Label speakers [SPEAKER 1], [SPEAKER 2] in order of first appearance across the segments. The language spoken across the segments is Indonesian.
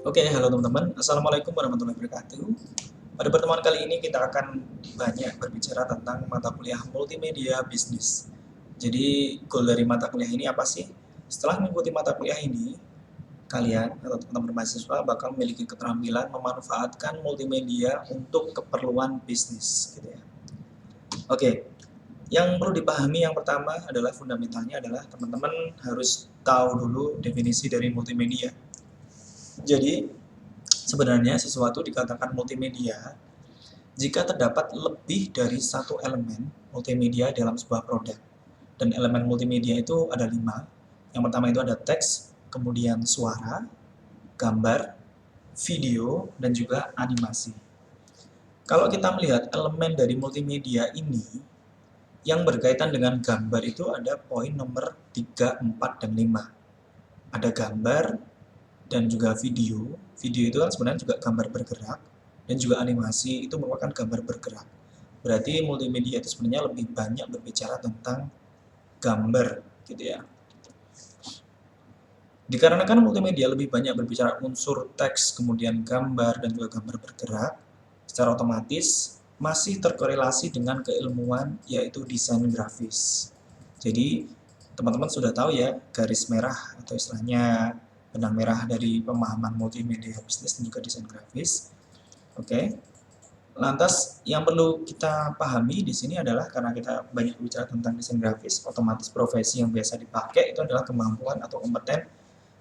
[SPEAKER 1] Oke, halo teman-teman. Assalamualaikum warahmatullahi wabarakatuh. Pada pertemuan kali ini kita akan banyak berbicara tentang mata kuliah multimedia bisnis. Jadi, goal dari mata kuliah ini apa sih? Setelah mengikuti mata kuliah ini, kalian atau teman-teman mahasiswa bakal memiliki keterampilan memanfaatkan multimedia untuk keperluan bisnis, gitu ya. Oke, yang perlu dipahami yang pertama adalah fundamentalnya adalah teman-teman harus tahu dulu definisi dari multimedia. Jadi, sebenarnya sesuatu dikatakan multimedia jika terdapat lebih dari satu elemen multimedia dalam sebuah produk. Dan elemen multimedia itu ada 5. Yang pertama itu ada teks, kemudian suara, gambar, video, dan juga animasi. Kalau kita melihat elemen dari multimedia ini, yang berkaitan dengan gambar itu ada poin nomor 3, 4, dan 5. Ada gambar dan juga video. Video itu kan sebenarnya juga gambar bergerak, dan juga animasi itu merupakan gambar bergerak. Berarti multimedia itu sebenarnya lebih banyak berbicara tentang gambar, gitu ya. Dikarenakan multimedia lebih banyak berbicara unsur teks, kemudian gambar, dan juga gambar bergerak, secara otomatis masih terkorelasi dengan keilmuan yaitu desain grafis. Jadi, teman-teman sudah tahu ya garis merah atau istilahnya benang merah dari pemahaman multimedia bisnis dan juga desain grafis. Oke. Lantas yang perlu kita pahami di sini adalah karena kita banyak bicara tentang desain grafis, otomatis profesi yang biasa dipakai itu adalah kemampuan atau kompeten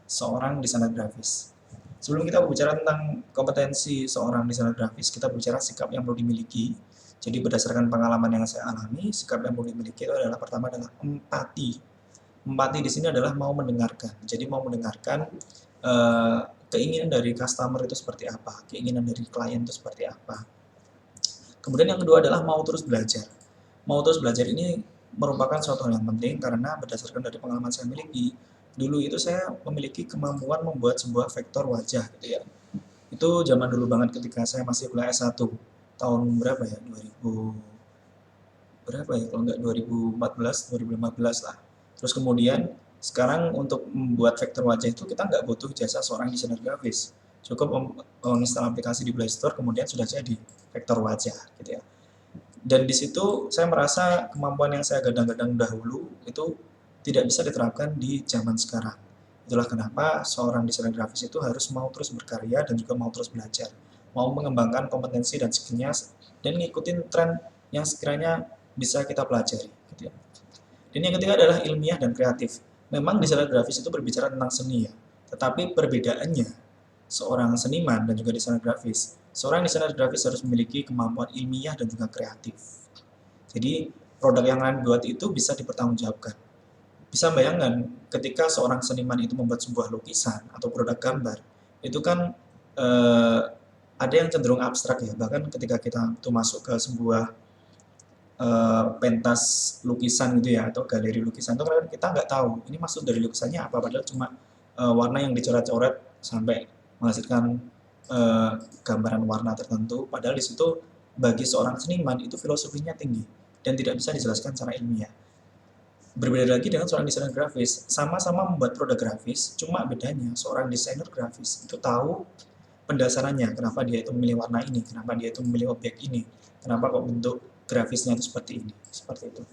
[SPEAKER 1] seorang desainer grafis. Sebelum kita berbicara tentang kompetensi seorang desainer grafis, kita bicara sikap yang perlu dimiliki. Jadi berdasarkan pengalaman yang saya alami, sikap yang perlu dimiliki itu adalah pertama adalah empati. Empati di sini adalah mau mendengarkan. Jadi mau mendengarkan keinginan dari customer itu seperti apa, keinginan dari klien itu seperti apa. Kemudian yang kedua adalah mau terus belajar. Mau terus belajar ini merupakan suatu hal yang penting karena berdasarkan dari pengalaman saya miliki, dulu itu saya memiliki kemampuan membuat sebuah vektor wajah gitu ya. Itu zaman dulu banget ketika saya masih kuliah S1. Tahun berapa ya? 2000 berapa ya? Kalau nggak 2014, 2015 lah. Terus kemudian sekarang untuk membuat vektor wajah itu kita nggak butuh jasa seorang desainer grafis. Cukup menginstal aplikasi di Play Store kemudian sudah jadi vektor wajah gitu ya. Dan di situ saya merasa kemampuan yang saya gadang-gadang dahulu itu tidak bisa diterapkan di zaman sekarang. Itulah kenapa seorang desainer grafis itu harus mau terus berkarya dan juga mau terus belajar, mau mengembangkan kompetensi dan skillnya dan ngikutin tren yang sekiranya bisa kita pelajari. Gitu ya. Dan yang ketiga adalah ilmiah dan kreatif. Memang desainer grafis itu berbicara tentang seni ya, tetapi perbedaannya seorang seniman dan juga desainer grafis. Seorang desainer grafis harus memiliki kemampuan ilmiah dan juga kreatif. Jadi produk yang kalian buat itu bisa dipertanggungjawabkan. Bisa bayangkan ketika seorang seniman itu membuat sebuah lukisan atau produk gambar, itu kan eh, ada yang cenderung abstrak ya. Bahkan ketika kita tuh masuk ke sebuah pentas lukisan gitu ya atau galeri lukisan itu kan kita nggak tahu ini maksud dari lukisannya apa padahal cuma warna yang dicoret-coret sampai menghasilkan gambaran warna tertentu padahal di situ bagi seorang seniman itu filosofinya tinggi dan tidak bisa dijelaskan secara ilmiah. Berbeda lagi dengan seorang desainer grafis, sama-sama membuat produk grafis, cuma bedanya seorang desainer grafis itu tahu pendasarannya, kenapa dia itu memilih warna ini, kenapa dia itu memilih objek ini, kenapa kok bentuk grafisnya itu seperti ini, seperti itu.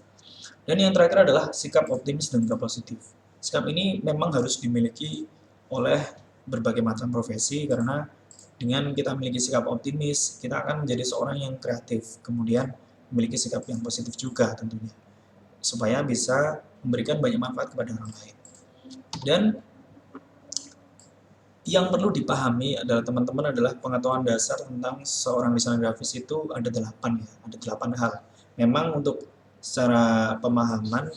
[SPEAKER 1] Dan yang terakhir adalah sikap optimis dan juga positif. Sikap ini memang harus dimiliki oleh berbagai macam profesi karena dengan kita memiliki sikap optimis, kita akan menjadi seorang yang kreatif, kemudian memiliki sikap yang positif juga tentunya, supaya bisa memberikan banyak manfaat kepada orang lain. Dan yang perlu dipahami adalah teman-teman adalah pengetahuan dasar tentang seorang desainer grafis itu ada 8 ya, ada 8 hal. Memang untuk secara pemahaman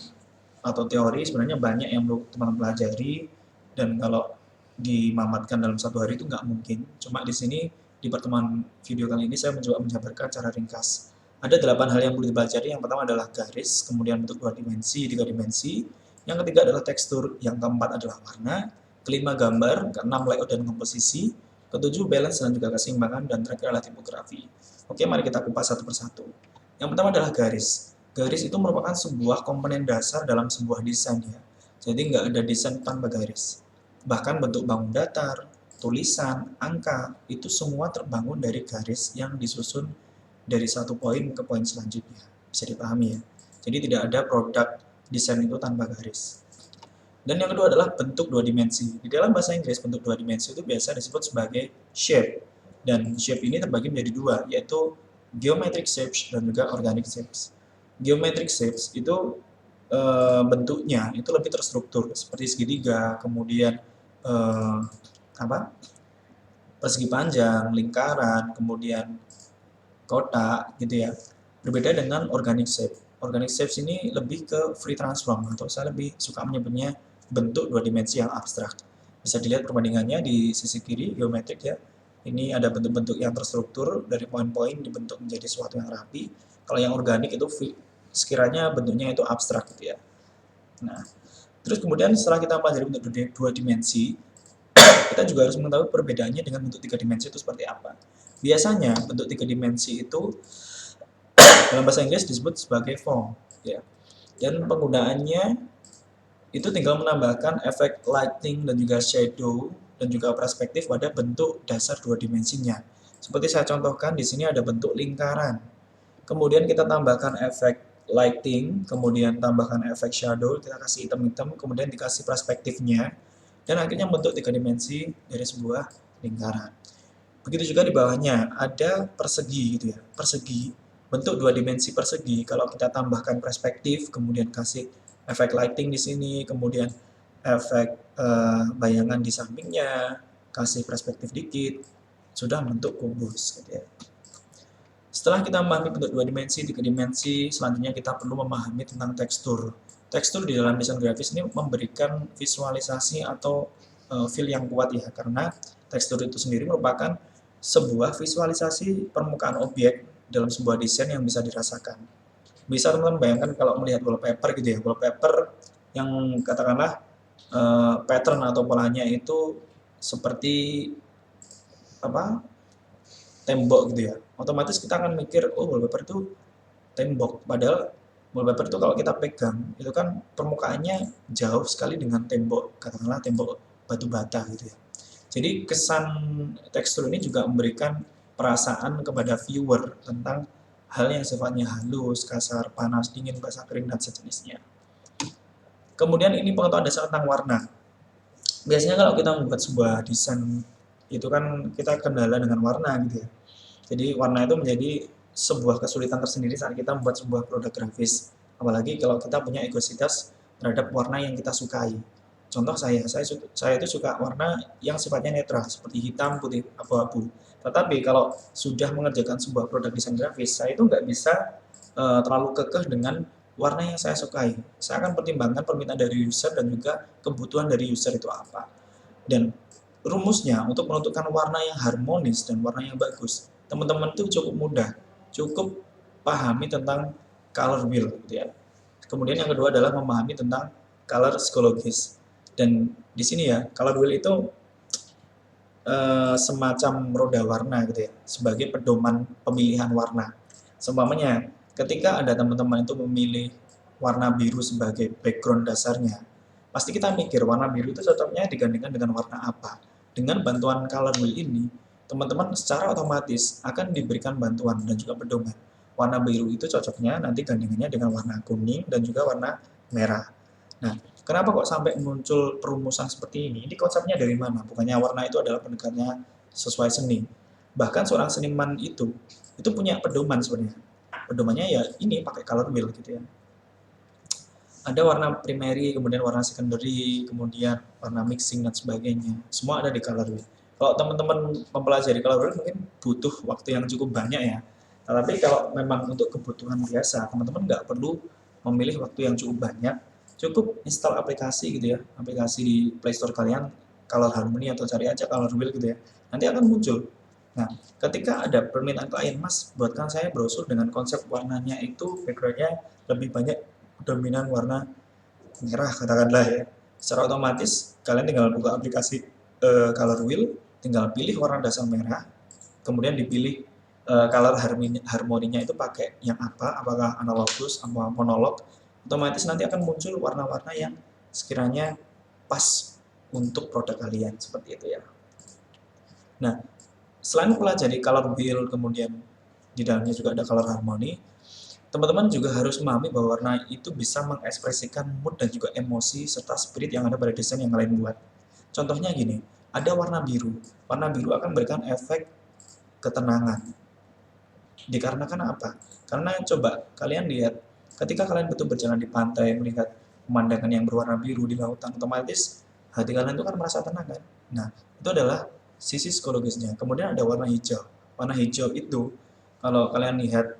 [SPEAKER 1] atau teori sebenarnya banyak yang perlu teman-teman pelajari dan kalau dimamatkan dalam satu hari itu nggak mungkin. Cuma di sini di pertemuan video kali ini saya mencoba menjabarkan cara ringkas. Ada 8 hal yang perlu dipelajari. Yang pertama adalah garis, kemudian bentuk 2 dimensi, 3 dimensi. Yang ketiga adalah tekstur, yang keempat adalah warna, kelima gambar, keenam layout dan komposisi, ketujuh balance dan juga keseimbangan, dan terakhir adalah tipografi. Oke, mari kita kupas satu persatu. Yang pertama adalah garis. Garis itu merupakan sebuah komponen dasar dalam sebuah desain ya. Jadi nggak ada desain tanpa garis. Bahkan bentuk bangun datar, tulisan, angka, itu semua terbangun dari garis yang disusun dari satu poin ke poin selanjutnya. Bisa dipahami ya. Jadi tidak ada produk desain itu tanpa garis. Dan yang kedua adalah bentuk dua dimensi. Di dalam bahasa Inggris, bentuk dua dimensi itu biasa disebut sebagai shape. Dan shape ini terbagi menjadi dua, yaitu geometric shapes dan juga organic shapes. Geometric shapes itu bentuknya itu lebih terstruktur, seperti segitiga, kemudian persegi panjang, lingkaran, kemudian kotak, gitu ya. Berbeda dengan organic shape. Organic shapes ini lebih ke free transform, atau saya lebih suka menyebutnya bentuk dua dimensi yang abstrak. Bisa dilihat perbandingannya di sisi kiri, geometrik ya. Ini ada bentuk-bentuk yang terstruktur dari poin-poin dibentuk menjadi sesuatu yang rapi. Kalau yang organik itu sekiranya bentuknya itu abstrak gitu ya. Nah, terus kemudian setelah kita pelajari bentuk dua dimensi, kita juga harus mengetahui perbedaannya dengan bentuk tiga dimensi itu seperti apa. Biasanya bentuk tiga dimensi itu dalam bahasa Inggris disebut sebagai form, ya. Dan penggunaannya itu tinggal menambahkan efek lighting dan juga shadow dan juga perspektif pada bentuk dasar dua dimensinya. Seperti saya contohkan di sini ada bentuk lingkaran. Kemudian kita tambahkan efek lighting, kemudian tambahkan efek shadow, kita kasih hitam-hitam, kemudian dikasih perspektifnya, dan akhirnya bentuk tiga dimensi dari sebuah lingkaran. Begitu juga di bawahnya ada persegi gitu ya, persegi, bentuk dua dimensi persegi. Kalau kita tambahkan perspektif, kemudian kasih efek lighting di sini, kemudian efek bayangan di sampingnya, kasih perspektif dikit, sudah bentuk kubus gitu ya. Setelah kita memahami bentuk dua dimensi, tiga dimensi, selanjutnya kita perlu memahami tentang tekstur. Tekstur di dalam desain grafis ini memberikan visualisasi atau feel yang kuat ya, karena tekstur itu sendiri merupakan sebuah visualisasi permukaan objek dalam sebuah desain yang bisa dirasakan. Bisa teman-teman bayangkan kalau melihat wallpaper gitu ya, wallpaper yang katakanlah pattern atau polanya itu seperti apa, tembok gitu ya, otomatis kita akan mikir, oh wallpaper itu tembok, padahal wallpaper itu kalau kita pegang itu kan permukaannya jauh sekali dengan tembok, katakanlah tembok batu bata gitu ya. Jadi kesan tekstur ini juga memberikan perasaan kepada viewer tentang hal yang sifatnya halus, kasar, panas, dingin, basah, kering, dan sejenisnya. Kemudian ini pengetahuan dasar tentang warna. Biasanya kalau kita membuat sebuah desain itu kan kita kendala dengan warna gitu ya. Jadi warna itu menjadi sebuah kesulitan tersendiri saat kita membuat sebuah produk grafis. Apalagi kalau kita punya ekositas terhadap warna yang kita sukai. Contoh saya itu suka warna yang sifatnya netral seperti hitam, putih, abu-abu. Tetapi kalau sudah mengerjakan sebuah produk desain grafis, saya itu nggak bisa terlalu kekeh dengan warna yang saya sukai. Saya akan pertimbangkan permintaan dari user dan juga kebutuhan dari user itu apa. Dan rumusnya untuk menentukan warna yang harmonis dan warna yang bagus, teman-teman itu cukup mudah, cukup pahami tentang color wheel gitu ya. Kemudian yang kedua adalah memahami tentang color psikologis. Dan di sini ya, color wheel itu semacam roda warna gitu ya, sebagai pedoman pemilihan warna. Seumpamanya, ketika ada teman-teman itu memilih warna biru sebagai background dasarnya, pasti kita mikir warna biru itu cocoknya digandingkan dengan warna apa. Dengan bantuan color wheel ini, teman-teman secara otomatis akan diberikan bantuan dan juga pedoman. Warna biru itu cocoknya nanti gandingannya dengan warna kuning dan juga warna merah. Nah, kenapa kok sampai muncul perumusan seperti ini? Ini konsepnya dari mana? Bukannya warna itu adalah pendekatnya sesuai seni. Bahkan seorang seniman itu punya pedoman sebenarnya. Pedomannya ya ini pakai color wheel gitu ya. Ada warna primary, kemudian warna secondary, kemudian warna mixing dan sebagainya. Semua ada di color wheel. Kalau teman-teman mempelajari color wheel mungkin butuh waktu yang cukup banyak ya. Tapi kalau memang untuk kebutuhan biasa, teman-teman nggak perlu memilih waktu yang cukup banyak. Cukup install aplikasi gitu ya, aplikasi di Play Store kalian, Color Harmony atau cari aja color wheel gitu ya. Nanti akan muncul. Nah, ketika ada permintaan klien, Mas, buatkan saya brosur dengan konsep warnanya itu backgroundnya lebih banyak dominan warna merah katakanlah ya. Secara otomatis kalian tinggal buka aplikasi color wheel, tinggal pilih warna dasar merah, kemudian dipilih color harmoninya itu pakai yang apa, apakah analogus atau monolog, otomatis nanti akan muncul warna-warna yang sekiranya pas untuk produk kalian seperti itu ya. Nah, selain mempelajari color wheel, kemudian di dalamnya juga ada color harmony, teman-teman juga harus memahami bahwa warna itu bisa mengekspresikan mood dan juga emosi serta spirit yang ada pada desain yang kalian buat. Contohnya gini, ada warna biru. Warna biru akan memberikan efek ketenangan. Dikarenakan apa? Karena coba kalian lihat, ketika kalian betul berjalan di pantai, melihat pemandangan yang berwarna biru di lautan, otomatis hati kalian itu kan merasa tenang kan? Nah, itu adalah sisi psikologisnya. Kemudian ada warna hijau. Warna hijau itu, kalau kalian lihat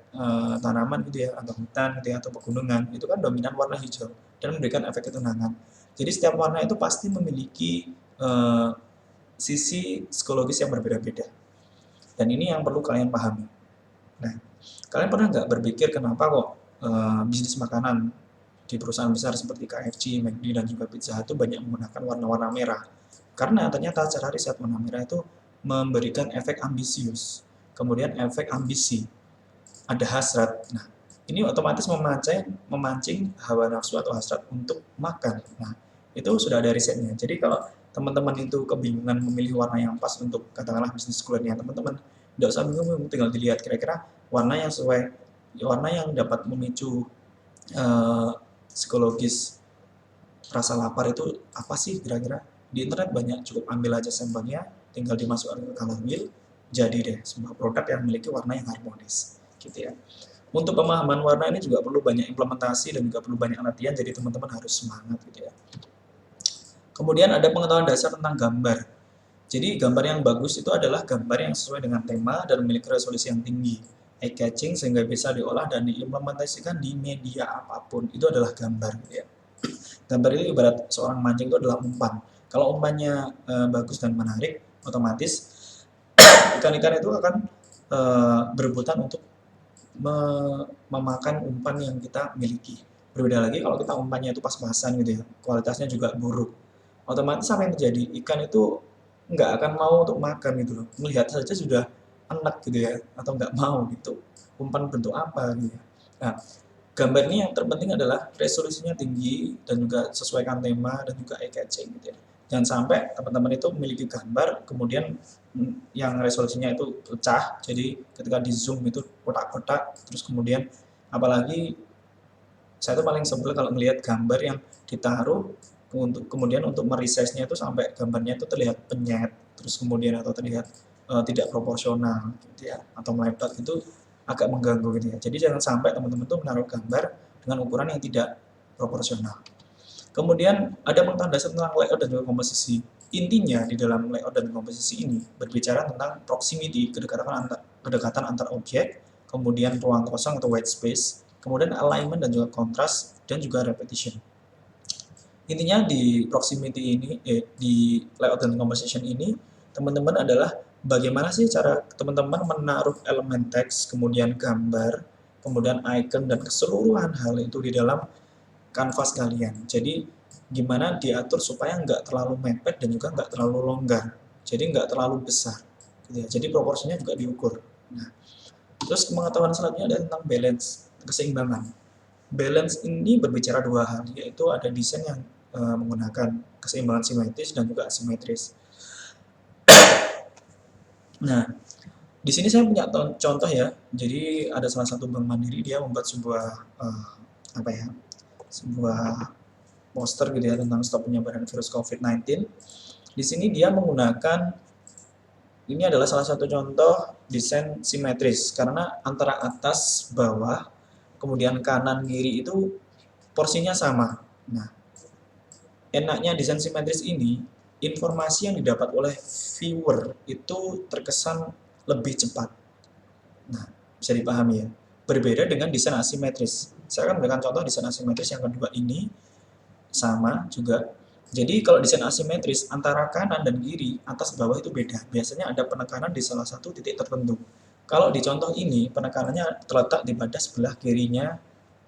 [SPEAKER 1] tanaman gitu ya, atau hutan gitu ya, atau pegunungan, itu kan dominan warna hijau dan memberikan efek ketenangan. Jadi setiap warna itu pasti memiliki sisi psikologis yang berbeda-beda. Dan ini yang perlu kalian pahami. Nah, kalian pernah nggak berpikir kenapa kok bisnis makanan di perusahaan besar seperti KFC, McD, dan juga Pizza Hut itu banyak menggunakan warna-warna merah? Karena ternyata secara riset warna merah itu memberikan efek ambisius, kemudian efek ambisi, ada hasrat. Nah, ini otomatis memancing hawa nafsu atau hasrat untuk makan. Nah, itu sudah ada risetnya. Jadi kalau teman-teman itu kebingungan memilih warna yang pas untuk katakanlah bisnis kuliner teman-teman, tidak usah bingung, tinggal dilihat kira-kira warna yang sesuai, warna yang dapat memicu psikologis rasa lapar itu apa sih kira-kira. Di internet banyak, cukup ambil aja sampelnya, tinggal dimasukkan ke color wheel, jadi deh sebuah produk yang memiliki warna yang harmonis gitu ya. Untuk pemahaman warna ini juga perlu banyak implementasi dan juga perlu banyak latihan, jadi teman-teman harus semangat gitu ya. Kemudian ada pengetahuan dasar tentang gambar. Jadi gambar yang bagus itu adalah gambar yang sesuai dengan tema dan memiliki resolusi yang tinggi, eye catching sehingga bisa diolah dan diimplementasikan di media apapun. Itu adalah gambar gitu ya. Gambar ini ibarat seorang mancing itu adalah umpan. Kalau umpannya bagus dan menarik, otomatis ikan-ikan itu akan berebutan untuk memakan umpan yang kita miliki. Berbeda lagi kalau kita umpannya itu pas-pasan gitu ya, kualitasnya juga buruk. Otomatis apa yang terjadi? Ikan itu nggak akan mau untuk makan gitu loh. Melihat saja sudah enak gitu ya, atau nggak mau gitu. Umpan bentuk apa gitu ya. Nah, gambar ini yang terpenting adalah resolusinya tinggi dan juga sesuaikan tema dan juga eye catching gitu ya. Jangan sampai teman-teman itu memiliki gambar kemudian yang resolusinya itu pecah, jadi ketika di zoom itu kotak-kotak, terus kemudian apalagi saya tuh paling sebel kalau melihat gambar yang ditaruh untuk kemudian untuk meresize-nya itu sampai gambarnya itu terlihat penyet, terus kemudian atau terlihat tidak proporsional gitu ya, atau meletot, itu agak mengganggu gitu ya. Jadi jangan sampai teman-teman tuh menaruh gambar dengan ukuran yang tidak proporsional. Kemudian ada pengetahuan dasar tentang layout dan juga komposisi. Intinya di dalam layout dan komposisi ini berbicara tentang proximity, kedekatan antar objek, kemudian ruang kosong atau white space, kemudian alignment dan juga kontras, dan juga repetition. Intinya di proximity ini, di layout dan composition ini, teman-teman adalah bagaimana sih cara teman-teman menaruh elemen teks, kemudian gambar, kemudian icon, dan keseluruhan hal itu di dalam kanvas kalian. Jadi gimana diatur supaya nggak terlalu mepet dan juga nggak terlalu longgar. Jadi nggak terlalu besar. Gitu ya. Jadi proporsinya juga diukur. Nah, terus pengetahuan selanjutnya ada tentang balance, keseimbangan. Balance ini berbicara dua hal, yaitu ada desain yang menggunakan keseimbangan simetris dan juga asimetris. Nah, di sini saya punya contoh ya. Jadi ada salah satu bank mandiri, dia membuat sebuah apa ya, sebuah poster gitu ya tentang stop penyebaran virus COVID-19. Di sini dia menggunakan, ini adalah salah satu contoh desain simetris karena antara atas, bawah, kemudian kanan, kiri itu porsinya sama. Nah, enaknya desain simetris ini, informasi yang didapat oleh viewer itu terkesan lebih cepat. Nah, bisa dipahami ya. Berbeda dengan desain asimetris. Saya akan memberikan contoh desain asimetris yang kedua ini, sama juga. Jadi kalau desain asimetris antara kanan dan kiri, atas bawah itu beda. Biasanya ada penekanan di salah satu titik tertentu. Kalau di contoh ini penekanannya terletak di pada sebelah kirinya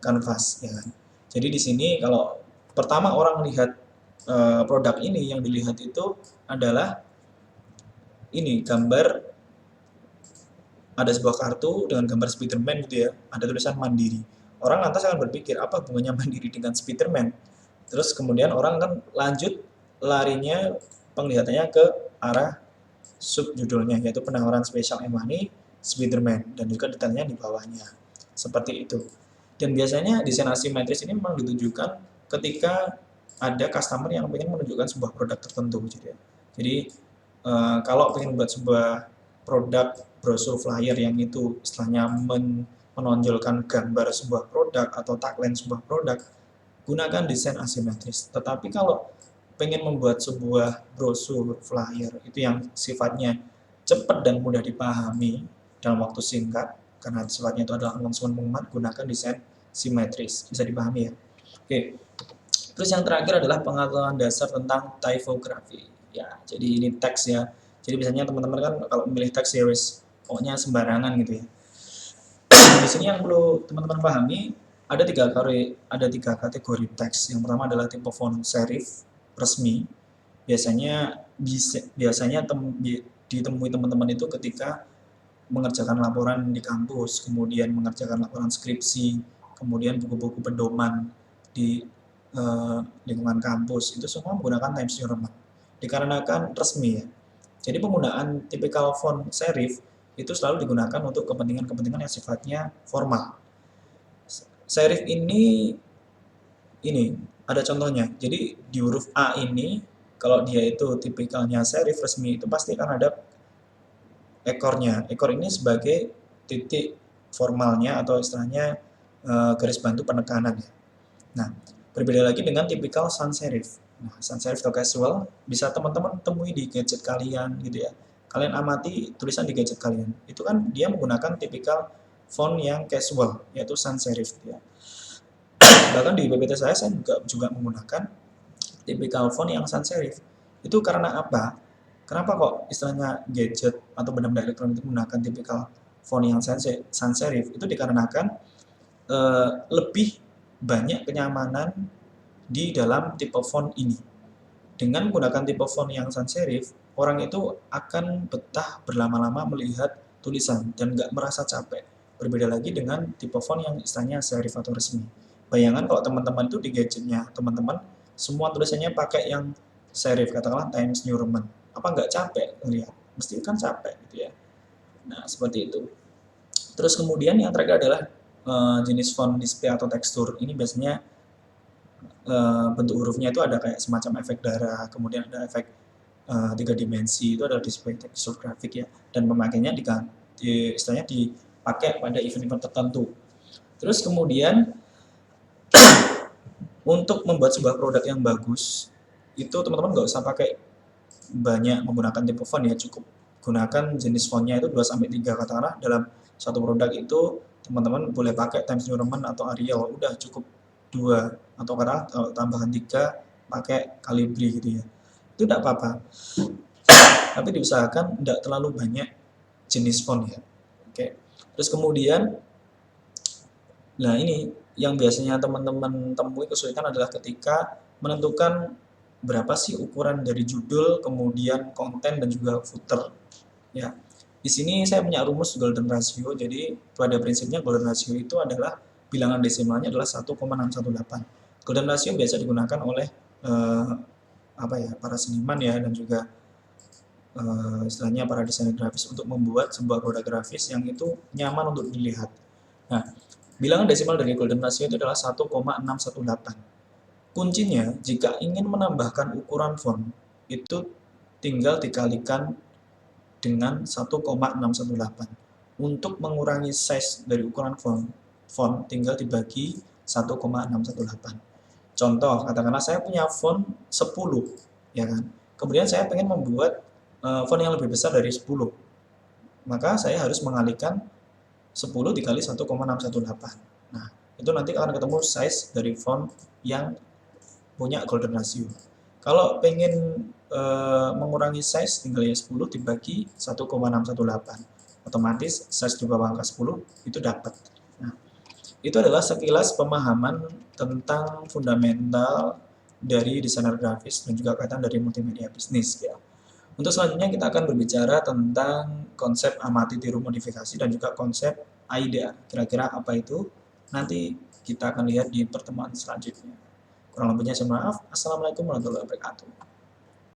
[SPEAKER 1] kanvas, ya kan. Jadi di sini kalau pertama orang melihat produk ini, yang dilihat itu adalah ini gambar, ada sebuah kartu dengan gambar Spiderman gitu ya, ada tulisan Mandiri. Orang lantas akan berpikir apa hubungannya Mandiri dengan Spiderman? Terus kemudian orang kan lanjut larinya penglihatannya ke arah subjudulnya, yaitu penawaran spesial Emani Spiderman, dan juga detailnya di bawahnya. Seperti itu. Dan biasanya desain asimetris ini memang ditujukan ketika ada customer yang ingin menunjukkan sebuah produk tertentu. Jadi kalau ingin membuat sebuah produk brosur flyer yang itu istilahnya menonjolkan gambar sebuah produk atau tagline sebuah produk, gunakan desain asimetris. Tetapi kalau pengen membuat sebuah brosur flyer itu yang sifatnya cepat dan mudah dipahami dalam waktu singkat, karena sifatnya itu adalah announcement pengumuman, gunakan desain simetris. Bisa dipahami ya? Oke. Terus yang terakhir adalah pengetahuan dasar tentang typography. Ya, jadi ini teks ya. Jadi biasanya teman-teman kan kalau memilih teks series pokoknya sembarangan gitu ya. Di sini yang perlu teman-teman pahami ada tiga kategori teks. Yang pertama adalah tipe font serif resmi. Biasanya ditemui teman-teman itu ketika mengerjakan laporan di kampus, kemudian mengerjakan laporan skripsi, kemudian buku-buku pedoman di lingkungan kampus, itu semua menggunakan Times New Roman. Dikarenakan resmi ya. Jadi penggunaan tipikal font serif itu selalu digunakan untuk kepentingan-kepentingan yang sifatnya formal. Serif ini ada contohnya. Jadi di huruf A ini, kalau dia itu tipikalnya serif resmi, itu pasti akan ada ekornya. Ekor ini sebagai titik formalnya atau istilahnya garis bantu penekanan ya. Nah, berbeda lagi dengan tipikal sans serif. Nah, sans serif atau casual bisa teman-teman temui di gadget kalian gitu ya. Kalian amati tulisan di gadget kalian. Itu kan dia menggunakan tipikal font yang casual, yaitu sans serif gitu ya. Bahkan di PPT saya juga menggunakan tipikal font yang sans serif. Itu karena apa? Kenapa kok istilahnya gadget atau benda-benda elektronik itu menggunakan tipikal font yang sans serif? Itu dikarenakan lebih banyak kenyamanan di dalam tipe font ini. Dengan menggunakan tipe font yang sans serif, orang itu akan betah berlama-lama melihat tulisan dan nggak merasa capek. Berbeda lagi dengan tipe font yang istilahnya serif atau resmi. Bayangkan kalau teman-teman itu di gadgetnya teman-teman semua tulisannya pakai yang serif, katakanlah Times New Roman. Apa nggak capek melihat? Mesti kan capek gitu ya. Nah, seperti itu. Terus kemudian yang terakhir adalah jenis font display atau tekstur. Ini biasanya bentuk hurufnya itu ada kayak semacam efek darah, kemudian ada efek 3 dimensi, itu adalah display tekstur grafik ya, dan pemakainya istilahnya dipakai pada event-event tertentu. Terus kemudian untuk membuat sebuah produk yang bagus, itu teman-teman nggak usah pakai banyak menggunakan tipe font ya, cukup gunakan jenis fontnya itu 2-3, katakanlah dalam satu produk itu teman-teman boleh pakai Times New Roman atau Arial, udah cukup 2, atau karena tambahan 3 pakai Calibri gitu ya, itu tidak apa-apa, tapi diusahakan tidak terlalu banyak jenis font ya. Oke. Terus kemudian, nah ini yang biasanya teman-teman temui kesulitan adalah ketika menentukan berapa sih ukuran dari judul, kemudian konten, dan juga footer ya. Di sini saya punya rumus golden ratio. Jadi pada prinsipnya golden ratio itu adalah bilangan desimalnya adalah 1,618. Golden ratio biasa digunakan oleh para seniman ya, dan juga istilahnya para desainer grafis untuk membuat sebuah produk grafis yang itu nyaman untuk dilihat. Nah, bilangan desimal dari golden ratio itu adalah 1,618. Kuncinya, jika ingin menambahkan ukuran font, itu tinggal dikalikan dengan 1,618. Untuk mengurangi size dari ukuran font tinggal dibagi 1,618. Contoh, katakanlah saya punya font 10, ya kan? Kemudian saya ingin membuat font yang lebih besar dari 10. Maka saya harus mengalihkan 10 dikali 1,618. Nah, itu nanti akan ketemu size dari font yang punya golden ratio. Kalau pengen mengurangi size, tinggal ya 10 dibagi 1,618. Otomatis size di bawah angka 10 itu dapat. Nah, itu adalah sekilas pemahaman tentang fundamental dari desainer grafis dan juga kaitan dari multimedia bisnis ya. Untuk selanjutnya kita akan berbicara tentang konsep amati tiru modifikasi dan juga konsep AIDA. Kira-kira apa itu? Nanti kita akan lihat di pertemuan selanjutnya. Kurang lebihnya saya maaf. Assalamualaikum warahmatullahi wabarakatuh.